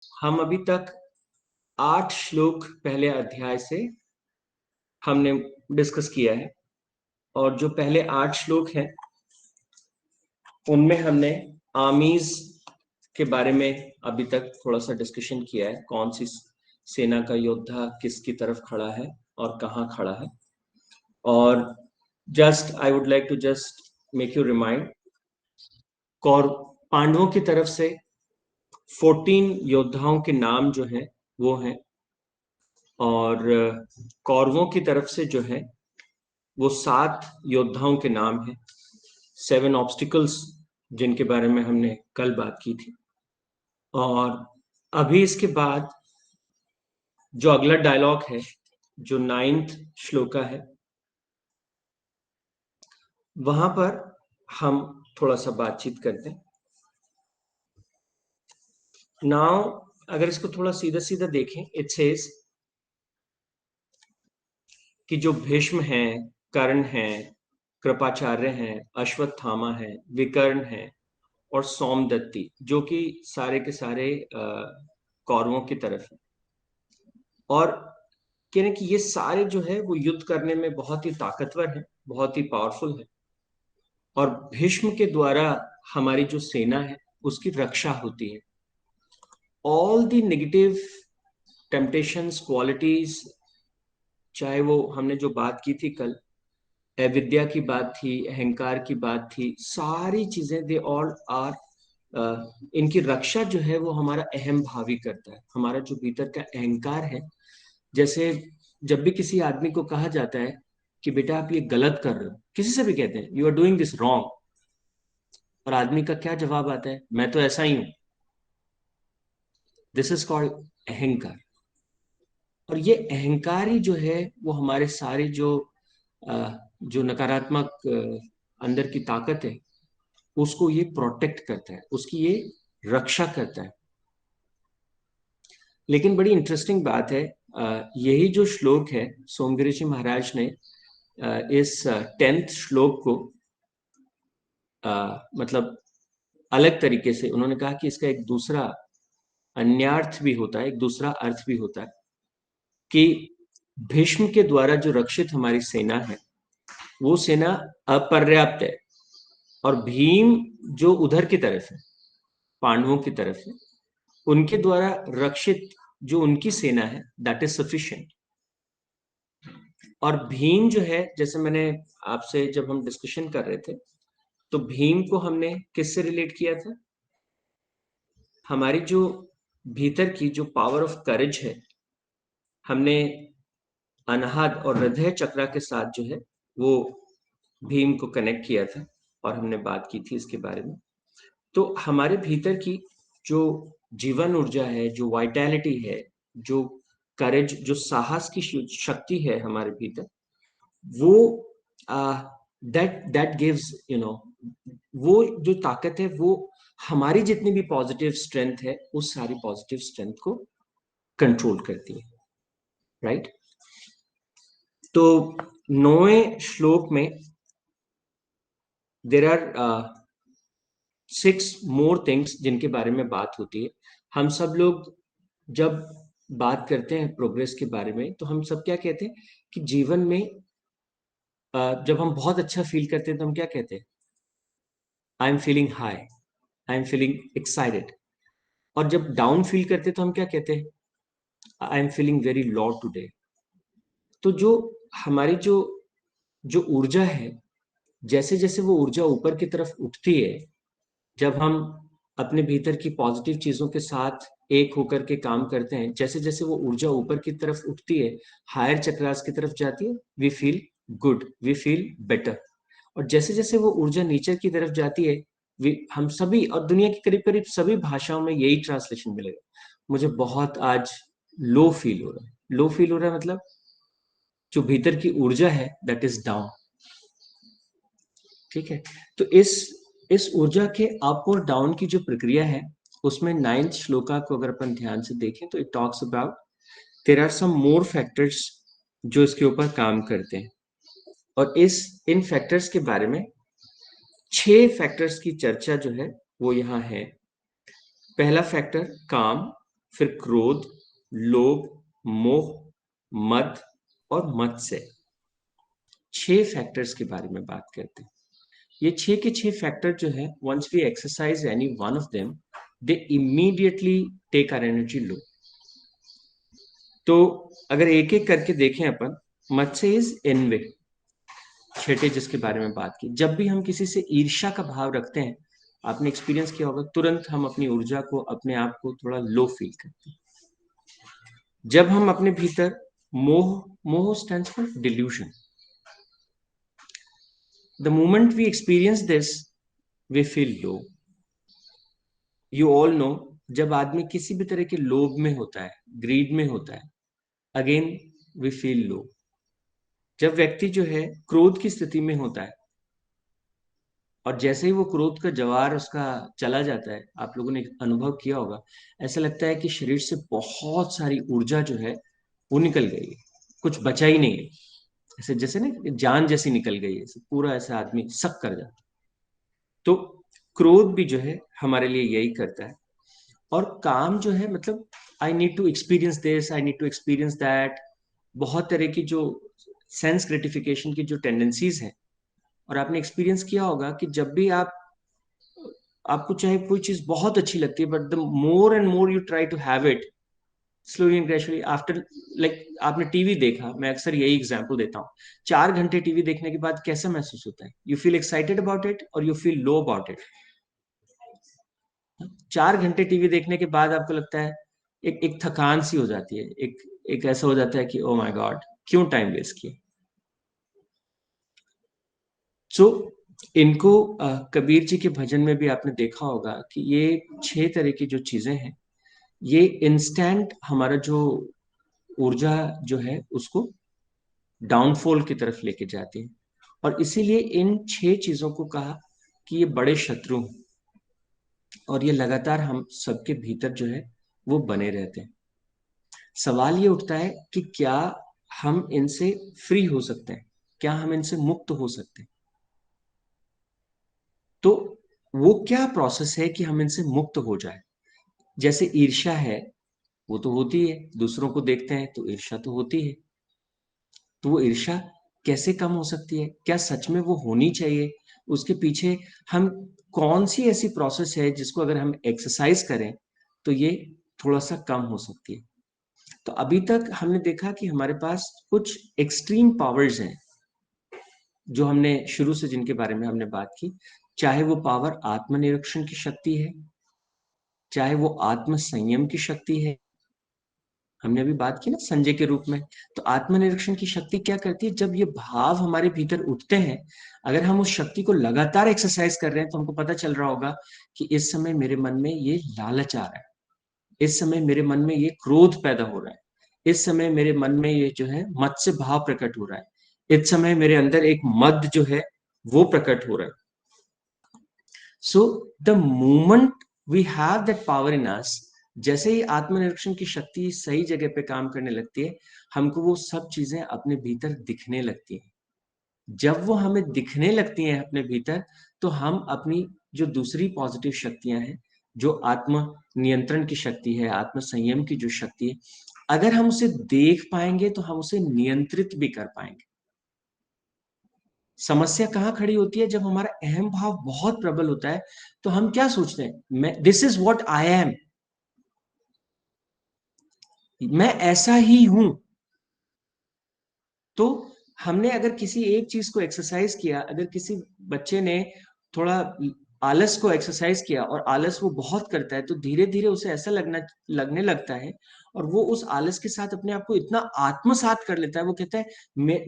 हम अभी तक 8 श्लोक पहले अध्याय से हमने डिस्कस किया है, और जो पहले 8 श्लोक हैं उनमें हमने आर्मीज के बारे में अभी तक थोड़ा सा डिस्कशन किया है। कौन सी सेना का योद्धा किसकी तरफ खड़ा है और कहाँ खड़ा है। और just I would like to just make you remind, कौर पांडवों की तरफ से 14 योद्धाओं के नाम जो हैं वो हैं, और कौरवों की तरफ से जो है वो 7 योद्धाओं के नाम हैं। 7 ऑब्स्टिकल्स जिनके बारे में हमने कल बात की थी। और अभी इसके बाद जो अगला डायलॉग है, जो 9th श्लोका है, वहां पर हम थोड़ा सा बातचीत करते हैं। नाउ अगर इसको थोड़ा सीधा सीधा देखें, इट सेज कि जो भीष्म हैं, कर्ण हैं, कृपाचार्य हैं, अश्वत्थामा हैं, विकर्ण हैं और सोमदत्ती, जो कि सारे के सारे कौरवों की तरफ है। और कहने कि ये सारे जो है वो युद्ध करने में बहुत ही ताकतवर है, बहुत ही पावरफुल है, और भीष्म के द्वारा हमारी जो सेना है उसकी रक्षा होती है। All the negative temptations, qualities, चाहे वो हमने जो बात की थी कल, अविद्या की बात थी, अहंकार की बात थी, सारी चीजें दे ऑल आर, इनकी रक्षा जो है वो हमारा अहम भावी करता है। हमारा जो भीतर का अहंकार है, जैसे जब भी किसी आदमी को कहा जाता है कि बेटा आप ये गलत कर रहे हो, किसी से भी कहते हैं you are doing this wrong, और आदमी का क्या जवाब आता है, मैं तो ऐसा ही हूं। दिस इज कॉल्ड अहंकार। और ये अहंकार ही जो है वो हमारे सारे जो नकारात्मक अंदर की ताकत है उसको ये प्रोटेक्ट करता है, उसकी ये रक्षा करता है। लेकिन बड़ी इंटरेस्टिंग बात है, यही जो श्लोक है, सोमगिरी जी महाराज ने इस 10th श्लोक को मतलब अलग तरीके से उन्होंने कहा कि इसका एक दूसरा अन्यार्थ भी होता है, एक दूसरा अर्थ भी होता है कि भीष्म के द्वारा जो रक्षित हमारी सेना है वो सेना अपर्याप्त है, और भीम जो उधर की तरफ है, पांडवों की तरफ है, उनके द्वारा रक्षित जो उनकी सेना है दैट इज सफिशिएंट। और भीम जो है, जैसे मैंने आपसे जब हम डिस्कशन कर रहे थे, तो भीम को हमने किससे रिलेट किया था, हमारी जो भीतर की जो पावर ऑफ करेज है, हमने अनाहत और हृदय चक्रा के साथ जो है वो भीम को कनेक्ट किया था, और हमने बात की थी इसके बारे में। तो हमारे भीतर की जो जीवन ऊर्जा है, जो वाइटैलिटी है, जो करेज, जो साहस की शक्ति है हमारे भीतर, वो दैट गिव्स यू नो, वो जो ताकत है वो हमारी जितनी भी पॉजिटिव स्ट्रेंथ है उस सारी पॉजिटिव स्ट्रेंथ को कंट्रोल करती है, राइट। तो 9वें श्लोक में देर आर 6 मोर थिंग्स जिनके बारे में बात होती है। हम सब लोग जब बात करते हैं प्रोग्रेस के बारे में, तो हम सब क्या कहते हैं कि जीवन में जब हम बहुत अच्छा फील करते हैं तो हम क्या कहते हैं, I am feeling high, I am feeling excited. और जब डाउन फील करते हैं तो हम क्या कहते हैं, I am feeling very low today. तो जो हमारी जो जो ऊर्जा है, जैसे जैसे वो ऊर्जा ऊपर की तरफ उठती है, जब हम अपने भीतर की पॉजिटिव चीजों के साथ एक होकर के काम करते हैं, जैसे जैसे वो ऊर्जा ऊपर की तरफ उठती है, हायर चक्रास की तरफ जाती है, we feel good, we feel better. और जैसे जैसे वो ऊर्जा नीचे की तरफ जाती है, हम सभी और दुनिया की करीब करीब सभी भाषाओं में यही ट्रांसलेशन मिलेगा, मुझे बहुत आज लो फील हो रहा है। लो फील हो रहा है मतलब जो भीतर की ऊर्जा है दैट इज डाउन, ठीक है। तो इस ऊर्जा के अप और डाउन की जो प्रक्रिया है, उसमें 9th श्लोका को अगर अपन ध्यान से देखें तो it talks about there are some more factors जो इसके ऊपर काम करते हैं। और इन फैक्टर्स के बारे में 6 फैक्टर्स की चर्चा जो है वो यहाँ है। पहला फैक्टर काम, फिर क्रोध, लोभ, मोह, मद और मत्स्य। 6 फैक्टर्स के बारे में बात करते हैं। ये 6 के 6 फैक्टर जो है, once we exercise any one of them, they immediately take our energy low. तो अगर एक एक करके देखें अपन, मत्स्य इज एनवे, छठे जिसके बारे में बात की, जब भी हम किसी से ईर्ष्या का भाव रखते हैं, आपने एक्सपीरियंस किया होगा, तुरंत हम अपनी ऊर्जा को, अपने आप को थोड़ा लो फील करते हैं। जब हम अपने भीतर मोह, मोह stands for delusion, the moment we experience this we feel low. You all know, जब आदमी किसी भी तरह के लोभ में होता है, ग्रीड में होता है, अगेन वी फील लो। जब व्यक्ति जो है क्रोध की स्थिति में होता है, और जैसे ही वो क्रोध का ज्वार उसका चला जाता है, आप लोगों ने अनुभव किया होगा, ऐसा लगता है कि शरीर से बहुत सारी ऊर्जा जो है वो निकल गई है, कुछ बचा ही नहीं है। ऐसे जैसे ना जान जैसी निकल गई है, ऐसे पूरा ऐसा आदमी सक कर जाता है। तो क्रोध भी जो है हमारे लिए यही करता है। और काम जो है, मतलब I need to experience this, I need to experience that, बहुत तरह की जो सेंस ग्रेटिफिकेशन की जो टेंडेंसीज हैं। और आपने एक्सपीरियंस किया होगा कि जब भी आपको चाहे कोई चीज बहुत अच्छी लगती है, but the more and more you try to have it, slowly and gradually after, like आपने टीवी देखा, मैं अक्सर यही एग्जांपल देता हूँ, 4 घंटे टीवी देखने के बाद कैसा महसूस होता है? You feel excited about it और you feel low about it. 4 घंटे टीवी देखने के बाद आपको लगता है, एक एक थकान सी हो जाती है, एक एक ऐसा हो जाता है कि ओ माय गॉड, क्यों टाइम वेस्ट किया। सो इनको कबीर जी के भजन में भी आपने देखा होगा कि ये 6 तरह की जो चीजें हैं, ये इंस्टेंट हमारा जो ऊर्जा जो है उसको डाउनफॉल की तरफ लेके जाती है। और इसीलिए इन 6 चीजों को कहा कि ये बड़े शत्रु हैं, और ये लगातार हम सबके भीतर जो है वो बने रहते हैं। सवाल ये उठता है कि क्या हम इनसे फ्री हो सकते हैं, क्या हम इनसे मुक्त हो सकते हैं? तो वो क्या प्रोसेस है कि हम इनसे मुक्त हो जाए? जैसे ईर्ष्या है, वो तो होती है, दूसरों को देखते हैं तो ईर्ष्या तो होती है। तो वो ईर्ष्या कैसे कम हो सकती है? क्या सच में वो होनी चाहिए? उसके पीछे हम कौन सी ऐसी प्रोसेस है जिसको अगर हम एक्सरसाइज करें तो ये थोड़ा सा कम हो सकती है? तो अभी तक हमने देखा कि हमारे पास कुछ एक्सट्रीम पावर्स हैं, जो हमने शुरू से जिनके बारे में हमने बात की। चाहे वो पावर आत्मनिरीक्षण की शक्ति है, चाहे वो आत्म संयम की शक्ति है, हमने अभी बात की ना संजय के रूप में। तो आत्मनिरीक्षण की शक्ति क्या करती है? जब ये भाव हमारे भीतर उठते हैं, अगर हम उस शक्ति को लगातार एक्सरसाइज कर रहे हैं, तो हमको पता चल रहा होगा कि इस समय मेरे मन में ये लालच आ रहा है, इस समय मेरे मन में ये क्रोध पैदा हो रहा है, इस समय मेरे मन में ये जो है मत्स्य भाव प्रकट हो रहा है, इस समय मेरे अंदर एक मद जो है वो प्रकट हो रहा है। So the moment we have that power in us, जैसे ही आत्मनिरीक्षण की शक्ति सही जगह पे काम करने लगती है, हमको वो सब चीजें अपने भीतर दिखने लगती हैं। जब वो हमें दिखने लगती हैं अपने भीतर, तो हम अपनी जो दूसरी पॉजिटिव शक्तियां हैं, जो आत्म नियंत्रण की शक्ति है, आत्म संयम की जो शक्ति है, अगर हम उसे देख पाएंगे तो हम उसे नियंत्रित भी कर पाएंगे। समस्या कहाँ खड़ी होती है? जब हमारा अहम भाव बहुत प्रबल होता है, तो हम क्या सोचते हैं, मैं, this is what I M, मैं ऐसा ही हूं। तो हमने अगर किसी एक चीज को एक्सरसाइज किया, अगर किसी बच्चे ने थोड़ा आलस को एक्सरसाइज किया और आलस वो बहुत करता है, तो धीरे धीरे उसे ऐसा लगने लगता है, और वो उस आलस के साथ अपने आप को इतना आत्मसात कर लेता है, वो कहता है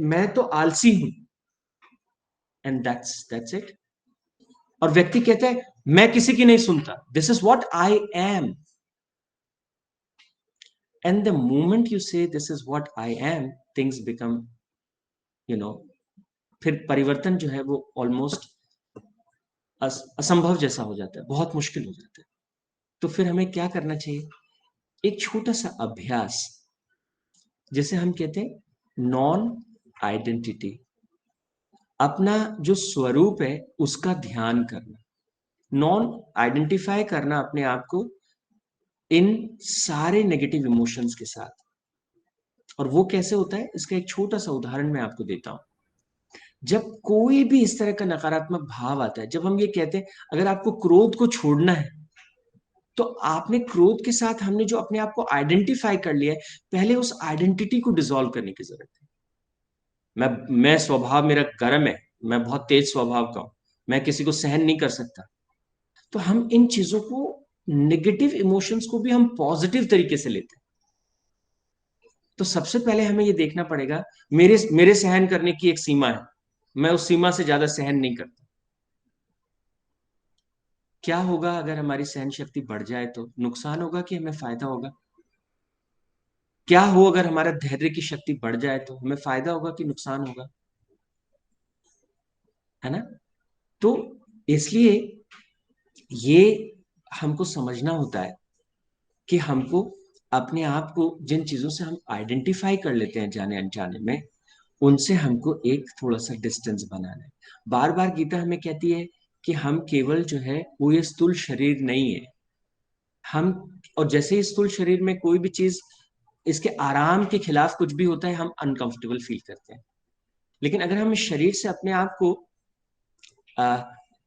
मैं तो आलसी हूं, एंड दैट्स इट। और व्यक्ति कहता है मैं किसी की नहीं सुनता, this is what I am. And the moment you say this is what I am, things become, you know, फिर परिवर्तन जो है वो ऑलमोस्ट असंभव जैसा हो जाता है, बहुत मुश्किल हो जाता है। तो फिर हमें क्या करना चाहिए? एक छोटा सा अभ्यास, जिसे हम कहते हैं नॉन आइडेंटिटी, अपना जो स्वरूप है उसका ध्यान करना, नॉन आइडेंटिफाई करना अपने आप को इन सारे नेगेटिव इमोशंस के साथ। और वो कैसे होता है, इसका एक छोटा सा उदाहरण मैं आपको देता हूं। जब कोई भी इस तरह का नकारात्मक भाव आता है, जब हम ये कहते हैं अगर आपको क्रोध को छोड़ना है, तो आपने क्रोध के साथ हमने जो अपने आप को आइडेंटिफाई कर लिया है, पहले उस आइडेंटिटी को डिसॉल्व करने की जरूरत है। मैं स्वभाव मेरा गर्म है, मैं बहुत तेज स्वभाव का हूं, मैं किसी को सहन नहीं कर सकता। तो हम इन चीजों को, नेगेटिव इमोशंस को भी हम पॉजिटिव तरीके से लेते हैं। तो सबसे पहले हमें ये देखना पड़ेगा, मेरे मेरे सहन करने की एक सीमा है, मैं उस सीमा से ज्यादा सहन नहीं करता। क्या होगा अगर हमारी सहन शक्ति बढ़ जाए, तो नुकसान होगा कि हमें फायदा होगा? क्या हो अगर हमारा धैर्य की शक्ति बढ़ जाए, तो हमें फायदा होगा कि नुकसान होगा? है ना? तो इसलिए ये हमको समझना होता है कि हमको अपने आप को, जिन चीजों से हम आइडेंटिफाई कर लेते हैं जाने अनजाने में, उनसे हमको एक थोड़ा सा डिस्टेंस बनाना है। बार बार गीता हमें कहती है कि हम केवल जो है वो ये स्थूल शरीर नहीं है। हम, और जैसे ही स्थूल शरीर में कोई भी चीज, इसके आराम के खिलाफ कुछ भी होता है, हम अनकंफर्टेबल फील करते हैं। लेकिन अगर हम इस शरीर से अपने आप को, आ,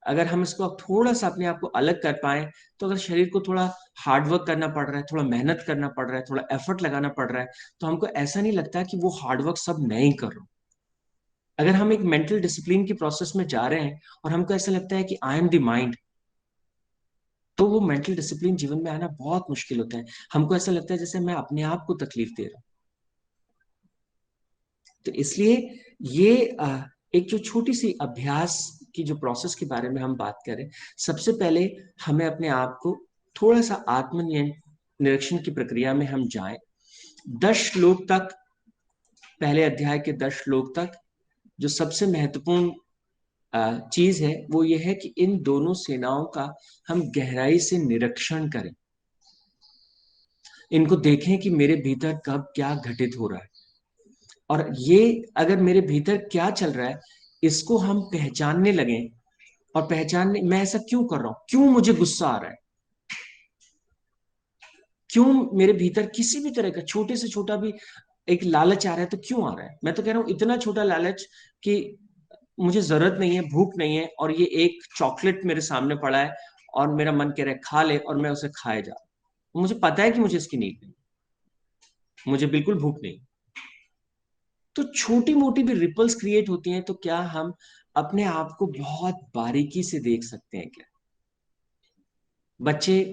अगर हम इसको थोड़ा सा अपने आप को अलग कर पाए, तो अगर शरीर को थोड़ा हार्ड वर्क करना पड़ रहा है, थोड़ा मेहनत करना पड़ रहा है, थोड़ा एफर्ट लगाना पड़ रहा है, तो हमको ऐसा नहीं लगता कि वो हार्ड वर्क सब मैं ही कर रहा हूँ। अगर हम एक मेंटल डिसिप्लिन की प्रोसेस में जा रहे हैं और हमको ऐसा लगता है कि आई एम द माइंड, तो वो मेंटल डिसिप्लिन जीवन में आना बहुत मुश्किल होता है। हमको ऐसा लगता है जैसे मैं अपने आप को तकलीफ दे रहा हूँ। तो इसलिए ये एक जो छोटी सी अभ्यास की जो प्रोसेस के बारे में हम बात करें, सबसे पहले हमें अपने आप को थोड़ा सा आत्म निरीक्षण की प्रक्रिया में हम जाएं। 10 श्लोक तक, पहले अध्याय के 10 श्लोक तक, जो सबसे महत्वपूर्ण चीज है वो ये है कि इन दोनों सेनाओं का हम गहराई से निरीक्षण करें। इनको देखें कि मेरे भीतर कब क्या घटित हो रहा है, और ये अगर मेरे भीतर क्या चल रहा है, इसको हम पहचानने लगे। और पहचानने, मैं ऐसा क्यों कर रहा हूं, क्यों मुझे गुस्सा आ रहा है, क्यों मेरे भीतर किसी भी तरह का छोटे से छोटा भी एक लालच आ रहा है, तो क्यों आ रहा है? मैं तो कह रहा हूं इतना छोटा लालच कि मुझे जरूरत नहीं है, भूख नहीं है, और ये एक चॉकलेट मेरे सामने पड़ा है और मेरा मन कह रहा है खा ले, और मैं उसे खाए जा रहा हूं। मुझे पता है कि मुझे इसकी नीड नहीं, मुझे बिल्कुल भूख नहीं। तो छोटी मोटी भी रिपल्स क्रिएट होती हैं, तो क्या हम अपने आप को बहुत बारीकी से देख सकते हैं क्या? बच्चे,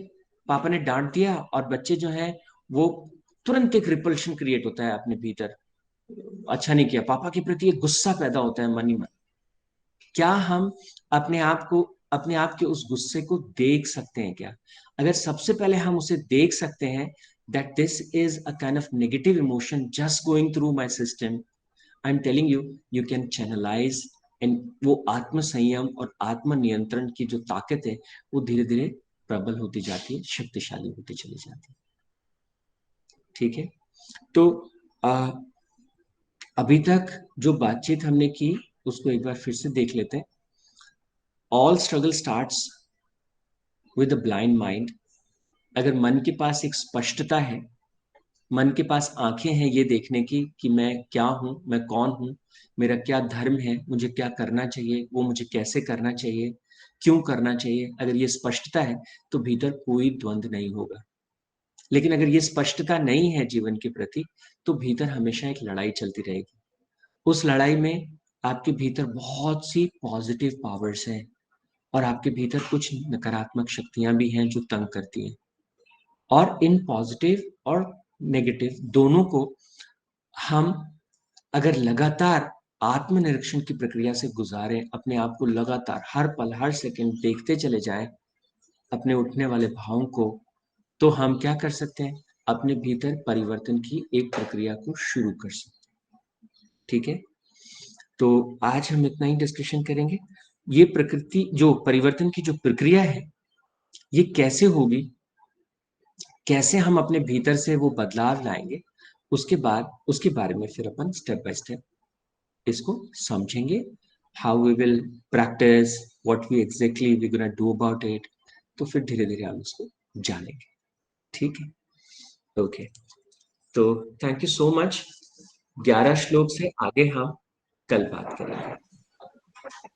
पापा ने डांट दिया और बच्चे जो है वो तुरंत एक रिपल्शन क्रिएट होता है अपने भीतर, अच्छा नहीं किया, पापा के प्रति एक गुस्सा पैदा होता है मन ही मन। क्या हम अपने आप को, अपने आप के उस गुस्से को देख सकते हैं क्या? अगर सबसे पहले हम उसे देख सकते हैं, that this is a kind of negative emotion just going through my system, I am telling you, you can channelise. एंड वो आत्म संयम और आत्म नियंत्रण की जो ताकत है, वो धीरे धीरे प्रबल होती जाती है, शक्तिशाली होती चली जाती है। ठीक है? तो आ, अभी तक जो बातचीत हमने की, उसको एक बार फिर से देख लेते हैं। All struggle starts with a blind mind. अगर मन के पास एक स्पष्टता है, मन के पास आंखें हैं ये देखने की कि मैं क्या हूं, मैं कौन हूं, मेरा क्या धर्म है, मुझे क्या करना चाहिए, वो मुझे कैसे करना चाहिए, क्यों करना चाहिए, अगर ये स्पष्टता है, तो भीतर कोई द्वंद्व नहीं होगा। लेकिन अगर ये स्पष्टता नहीं है जीवन के प्रति, तो भीतर हमेशा एक लड़ाई चलती रहेगी। उस लड़ाई में आपके भीतर बहुत सी पॉजिटिव पावर्स हैं, और आपके भीतर कुछ नकारात्मक शक्तियां भी हैं जो तंग करती हैं। और इन पॉजिटिव और नेगेटिव दोनों को हम अगर लगातार आत्मनिरीक्षण की प्रक्रिया से गुजारें, अपने आप को लगातार हर पल हर सेकंड देखते चले जाएं, अपने उठने वाले भावों को, तो हम क्या कर सकते हैं, अपने भीतर परिवर्तन की एक प्रक्रिया को शुरू कर सकते हैं। ठीक है? तो आज हम इतना ही डिस्कशन करेंगे। ये प्रकृति, जो परिवर्तन की जो प्रक्रिया है, ये कैसे होगी, कैसे हम अपने भीतर से वो बदलाव लाएंगे, उसके बाद उसके बारे में फिर अपन स्टेप बाय स्टेप इसको समझेंगे। How we will practise, what we exactly we gonna do about it. तो फिर धीरे धीरे हम इसको जानेंगे। ठीक है। ओके। तो थैंक यू सो मच। 11 श्लोक से आगे हम कल बात करेंगे।